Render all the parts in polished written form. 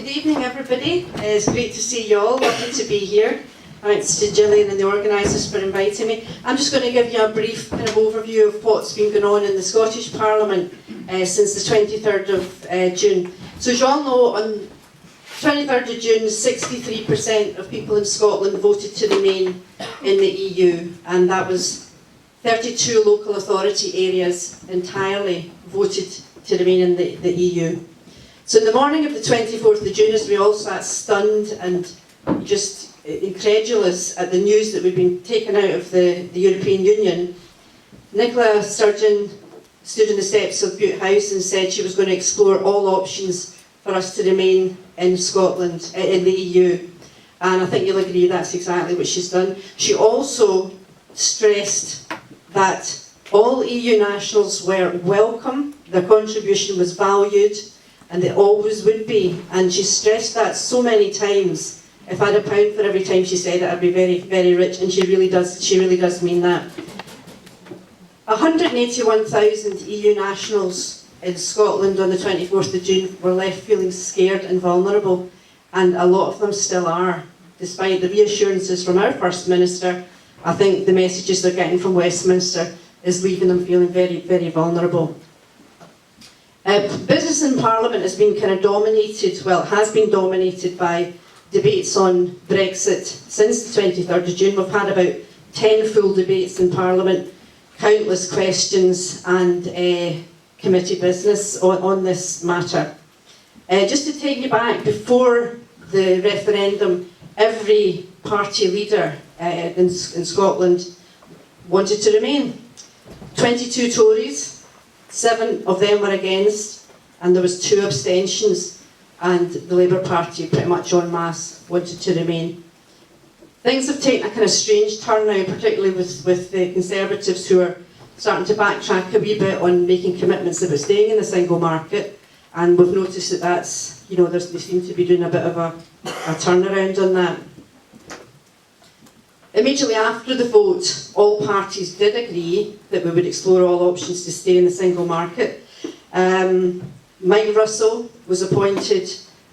Good evening, everybody. It's great to see you all. Lovely to be here. Thanks to Gillian and the organisers for inviting me. I'm just going to give you a brief kind of overview of what's been going on in the Scottish Parliament since the 23rd of June. So as you all know, on 23rd of June, 63% of people in Scotland voted to remain in the EU, and that was 32 local authority areas entirely voted to remain in the EU. So in the morning of the 24th of June, as we all sat stunned and just incredulous at the news that we'd been taken out of the European Union, Nicola Sturgeon stood in the steps of Bute House and said she was going to explore all options for us to remain in Scotland, in the EU. And I think you'll agree that's exactly what she's done. She also stressed that all EU nationals were welcome, their contribution was valued, and it always would be. And she stressed that so many times. If I had a pound for every time she said it, I'd be very, very rich, and she really does mean that. 181,000 EU nationals in Scotland on the 24th of June were left feeling scared and vulnerable, and a lot of them still are. Despite the reassurances from our First Minister, I think the messages they're getting from Westminster is leaving them feeling very, very vulnerable. Business in Parliament has been kind of dominated, well, it has been dominated by debates on Brexit since the 23rd of June. We've had about 10 full debates in Parliament, countless questions and committee business on this matter. Just to take you back, before the referendum, every party leader in Scotland wanted to remain. 22 Tories, 7 of them were against, and there was 2 abstentions, and the Labour Party pretty much en masse wanted to remain. Things have taken a kind of strange turn now, particularly with the Conservatives, who are starting to backtrack a wee bit on making commitments about staying in the single market, and we've noticed that that's, you know, they seem to be doing a bit of a turnaround on that. Immediately after the vote, all parties did agree that we would explore all options to stay in the single market. Mike Russell was appointed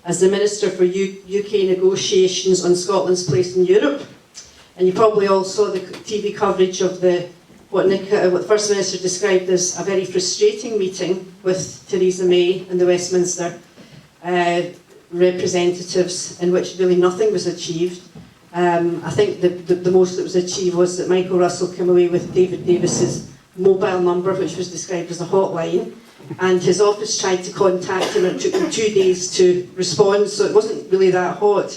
as the Minister for UK negotiations on Scotland's place in Europe, and you probably all saw the TV coverage of what the First Minister described as a very frustrating meeting with Theresa May and the Westminster representatives, in which really nothing was achieved. I think the most that was achieved was that Michael Russell came away with David Davis's mobile number, which was described as a hotline, and his office tried to contact him, and it took them 2 days to respond, so it wasn't really that hot.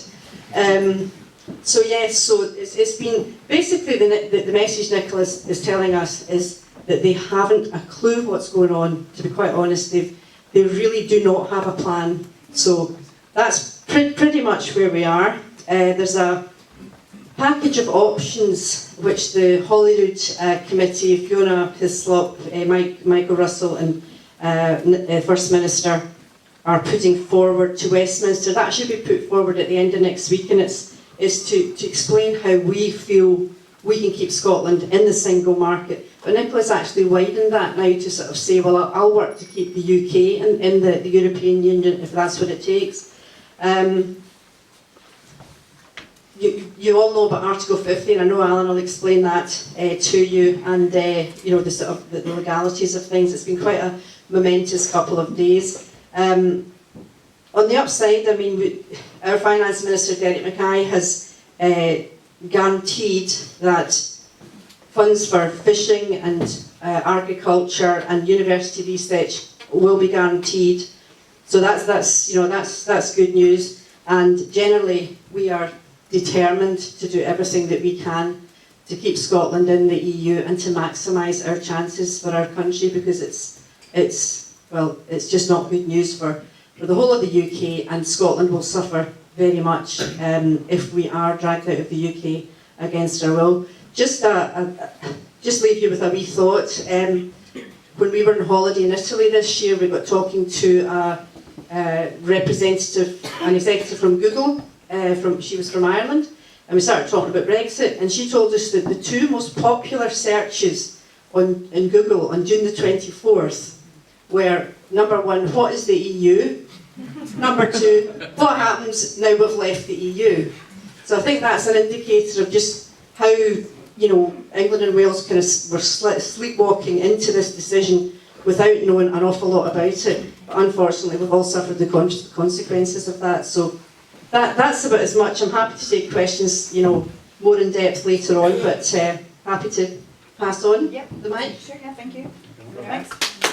So yes, so it's been, basically the message Nicholas is telling us is that they haven't a clue what's going on, to be quite honest. They really do not have a plan. So that's pretty much where we are. There's a package of options which the Holyrood Committee, Fiona Hislop, Michael Russell and First Minister are putting forward to Westminster. That should be put forward at the end of next week, and it's to explain how we feel we can keep Scotland in the single market. But Nicola's actually widened that now to sort of say, well, I'll work to keep the UK in the European Union if that's what it takes. You all know about Article 50, and I know Alyn will explain that to you, and you know, the sort of the legalities of things. It's been quite a momentous couple of days. On the upside, I mean, our Finance Minister, Derek Mackay, has guaranteed that funds for fishing and agriculture and university research will be guaranteed. So that's good news. And generally, we are determined to do everything that we can to keep Scotland in the EU and to maximise our chances for our country, because it's just not good news for the whole of the UK, and Scotland will suffer very much if we are dragged out of the UK against our will. Just leave you with a wee thought. When we were on holiday in Italy this year, we got talking to a representative, an executive from Google. She was from Ireland, and we started talking about Brexit, and she told us that the 2 most popular searches in Google on June the 24th were, number 1, what is the EU? Number two, what happens now we've left the EU? So I think that's an indicator of just how, you know, England and Wales kind of were sleepwalking into this decision without knowing an awful lot about it. But unfortunately, we've all suffered the consequences of that. So that's about as much. I'm happy to take questions, you know, more in depth later on, but happy to pass on Yep. the mic. Sure, yeah, thank you. Thanks.